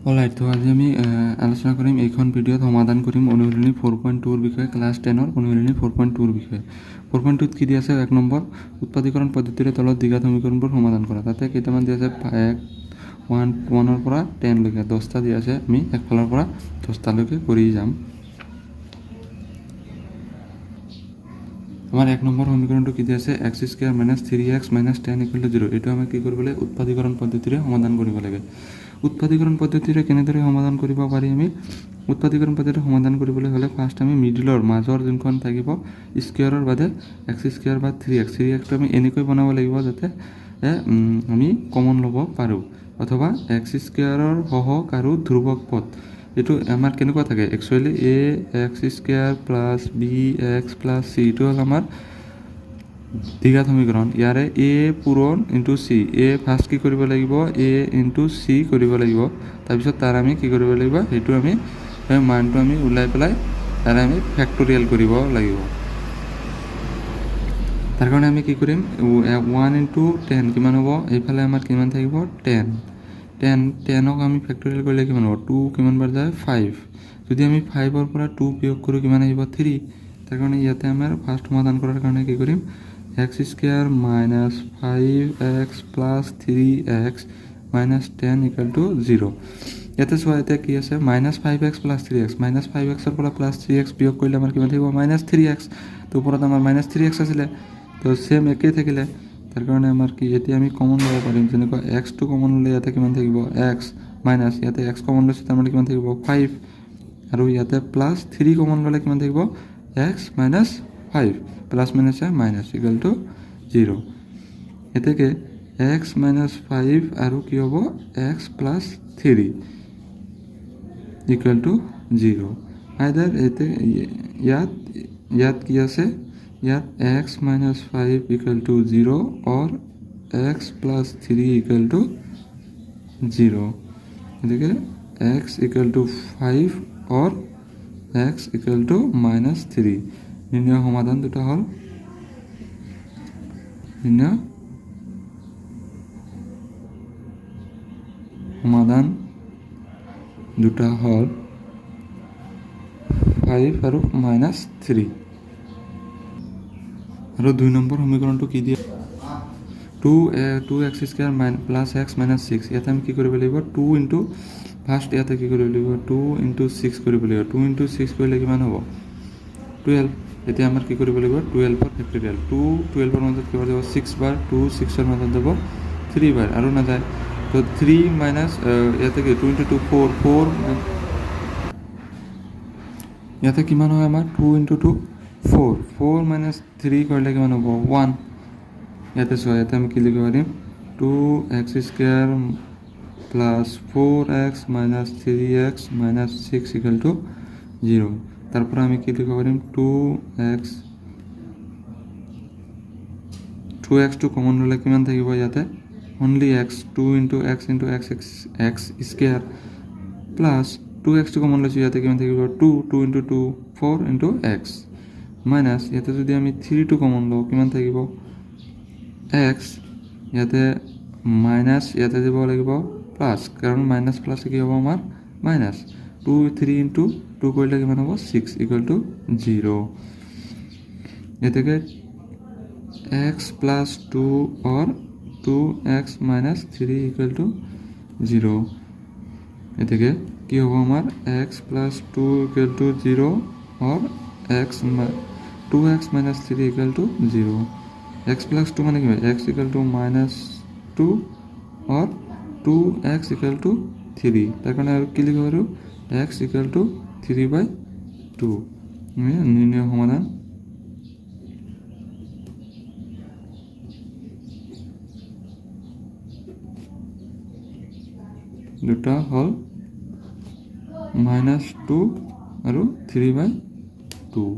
Alright, তো আজি আমি আলোচনা কৰিম এইখন ভিডিঅ'ত সমাধান কৰিম অনুশীলনী 4.2ৰ বিষয়ে, ক্লাছ 10ৰ অনুশীলনী 4.2ৰ বিষয়ে। 4.2ত কি দিয়া আছে? 1 নম্বৰ, উৎপাদীকৰণ পদ্ধতিৰে তলত দ্বিঘাত সমীকৰণবোৰ সমাধান কৰা। তাতে কেইটামান দিয়া আছে 1ৰ পৰা 10 লৈকে 10টা দিয়া আছে। আমি একফালৰ পৰা 10টালৈকে কৰি যাম। আমাৰ 1 নম্বৰ সমীকৰণটো কি দিয়া আছে? x² - 3x - 10 = 0। এইটো আমি কি কৰিব লাগে? উৎপাদীকৰণ পদ্ধতিৰে সমাধান কৰিব লাগে। উৎপাদীকৰণ পদ্ধতিৰে কেনেদৰে সমাধান কৰিব পাৰি? আমি উৎপাদীকৰণ পদ্ধতিৰে সমাধান কৰিবলৈ হ'লে ফাৰ্ষ্ট আমি মিডিলৰ মাজৰ যোনখন থাকিব স্কুৱেৰৰ বাদে x² বা 3xটো আমি এনেকৈ বনাব লাগিব যাতে আমি কমন ল'ব পাৰোঁ, অথবা x² সহগ আৰু ধ্ৰুৱক পদ। এইটো আমাৰ কেনেকুৱা থাকে? একচুৱেলি ax² + bx + c এইটো হ'ল আমাৰ দ্বিঘাত সমীকৰণ। ইয়াৰে a পূৰণ ইনটু c, a ফাৰ্ষ্ট কি কৰিব লাগিব? a ইনটু c কৰিব লাগিব। তাৰপিছত তাৰ আমি কি কৰিব লাগিব? সেইটো আমি মানটো আমি ওলাই পেলাই তাৰে আমি ফেক্টৰিয়েল কৰিব লাগিব। তাৰ কাৰণে আমি কি কৰিম? 1 ইনটু 10 কিমান হ'ব? এইফালে আমাৰ কিমান থাকিব? 10ক আমি ফেক্টৰিয়েল কৰিলে কিমান হ'ব? 2 কিমান বাৰ যায়? 5। যদি আমি 5ৰ পৰা 2 বিয়োগ কৰোঁ কিমান আহিব? 3। তাৰ কাৰণে ইয়াতে আমাৰ ফাৰ্ষ্ট সমাধান কৰাৰ কাৰণে কি কৰিম? x² - 5x + 3x - 10 = 0। ইয়াতে চোৱা, এতিয়া কি আছে? -5x + 3x, -5xৰ পৰা +3x বিয়োগ কৰিলে আমাৰ কিমান থাকিব? -3x। তো ওপৰত আমাৰ -3x আছিলে, তো চেম একেই থাকিলে। তাৰ কাৰণে আমাৰ কি, এতিয়া আমি কমন ল'ব পাৰিম। যেনেকুৱা xটো কমন ল'লে ইয়াতে কিমান থাকিব? x মাইনাছ, ইয়াতে x কমন লৈছে তাৰমানে কিমান থাকিব? 5। আৰু ইয়াতে +3 কমন ল'লে কিমান থাকিব? x - 5 প্লাছ মাইনাছে মাইনাছ = 0। এতেকে x - 5 আৰু কি হ'ব? x + 3 = 0। আইদাৰ ইয়াত কি আছে? ইয়াত x - 5 = 0 or x + 3 = 0। গতিকে x = 5 or x = -3। নিৰ্ণয় সমাধান দুটা হ'ল -5 আৰু -3। আৰু 2 নম্বৰ সমীকৰণটো কি দিয়ে? 2x² + x - 6। ইয়াতে আমি কি কৰিব লাগিব? 2 ইনটু ফাৰ্ষ্ট ইয়াতে কি কৰিব লাগিব? 2 ইনটু 6 কৰিব লাগিব। 2 ইনটু 6 কৰিলে কিমান হ'ব? 12। এতিয়া আমাৰ কি কৰিব লাগিব? 12ৰ ফেক্টৰিয়েল। 2 12ৰ মাজত কিমান যাব? 6 বাৰ। 2 6ৰ মাজত যাব 3 বাৰ, আৰু নাযায়। তো 3 মাইনাছ ইয়াতে কি? 2 ইনটু 2 4 ইয়াতে কিমান হয় আমাৰ? 2 ইনটু 2 4 মাইনাছ 3 কৰিলে কিমান হ'ব? 1। ইয়াতে চোৱা, ইয়াতে আমি কি লিখিব পাৰিম? 2x² + 4x - 3x - 6 = 0। তাৰ পৰা আমি কি লিখিব পাৰিম? 2xটো কমন ল'লে কিমান থাকিব ইয়াতে? Only x। 2 into x into x² plus 2xটো কমন লৈছোঁ, ইয়াতে কিমান থাকিব? 2 ইনটু 2 4 ইনটু x মাইনাছ, ইয়াতে যদি আমি 3টো কমন লওঁ কিমান থাকিব? x। ইয়াতে মাইনাছ, ইয়াতে দিব লাগিব প্লাছ, কাৰণ মাইনাছ প্লাছ কি হ'ব আমাৰ? মাইনাছ। 3 ইনটু 2 কৰিলে কিমান হ'ব? 6 = 0। এতেকে x + 2 or 2x - 3 = 0। এতেকে কি হ'ব আমাৰ? x + 2 = 0 or 2x - 3 = 0। x + 2 মানে কি? x = -2 or 2x = 3। তাৰ কাৰণে আৰু কি লিখিব পাৰোঁ? x = 3/2। নিৰ্ণয় সমাধান দুটা হ'ল -2 আৰু 3/2।